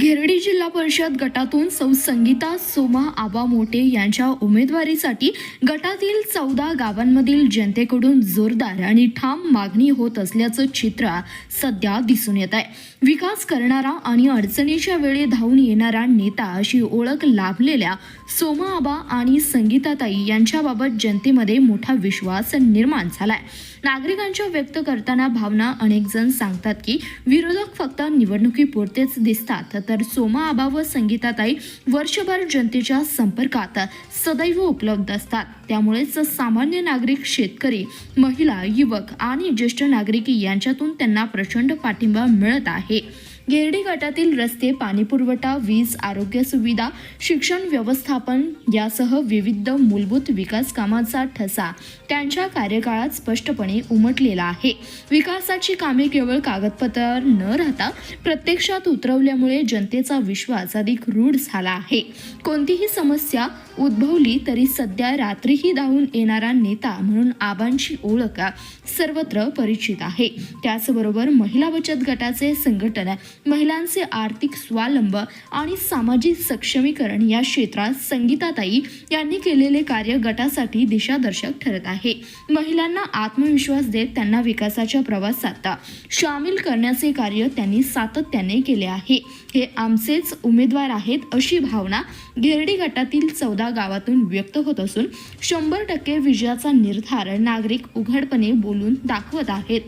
गिरडी जिल्हा परिषद गटातून सौ संगीता सोमा आबा मोटे यांच्या उमेदवारीसाठी गटातील 14 गावांमधील जनतेकडून जोरदार आणि ठाम मागणी होत असल्याचं चित्र सध्या दिसून येत आहे। विकास करणारा आणि अडचणीच्या वेळी धावून येणारा नेता अशी ओळख लाभलेल्या सोमा आबा आणि संगीताताई यांच्याबाबत जनतेमध्ये मोठा विश्वास निर्माण झालाय। नागरिकांच्या व्यक्त करताना भावना अनेक जण सांगतात की विरोधक फक्त निवडणुकीपुरतेच दिसतात, तर सोमा आबा व संगीताताई वर्षभर जनतेच्या संपर्कात सदैव उपलब्ध असतात। त्यामुळेच सामान्य नागरिक, शेतकरी, महिला, युवक आणि ज्येष्ठ नागरिक यांच्यातून त्यांना प्रचंड पाठिंबा मिळत आहे। गिरडी गटातील रस्ते, पाणीपुरवठा, वीज, आरोग्य सुविधा, शिक्षण व्यवस्थापन यासह विविध मूलभूत विकास कामांचा ठसा त्यांच्या कार्यकाळात स्पष्टपणे उमटलेला आहे। विकासाची कामे केवळ कागदपत्रावर न राहता प्रत्यक्षात उतरवल्यामुळे जनतेचा विश्वास अधिक रूढ झाला आहे। कोणतीही समस्या उद्भवली तरी सध्या रात्रीही धावून येणारा नेता म्हणून आबांची ओळख सर्वत्र परिचित आहे। त्याचबरोबर महिला बचत गटाचे संघटन, महिलांचे आर्थिक स्वावलंब आणि सामाजिक सक्षमीकरण या क्षेत्रात संगीताताई यांनी केलेले कार्य गटासाठी दिशादर्शक ठरत आहे। महिलांना आत्मविश्वास देत त्यांना विकासाच्या प्रवासात सामील करण्याचे कार्य त्यांनी सातत्याने केले आहे। हे आमचेच उमेदवार आहेत अशी भावना गिरडी गटातील 14 गावातून व्यक्त होत असून 100% विजयाचा निर्धार नागरिक उघडपणे बोलून दाखवत आहेत।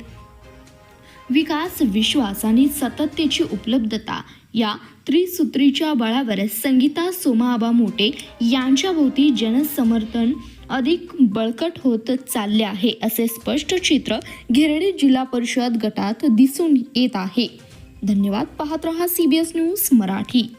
विकास, विश्वास आणि सातत्याची उपलब्धता या त्रिसूत्रीच्या बळावर संगीता सोमा आबा मोटे यांच्या भोवती जनसमर्थन अधिक बळकट होत चालले आहे, असे स्पष्ट चित्र गिरडी जिल्हा परिषद गटात दिसून येत आहे। धन्यवाद। पाहत रहा CBS न्यूज मराठी।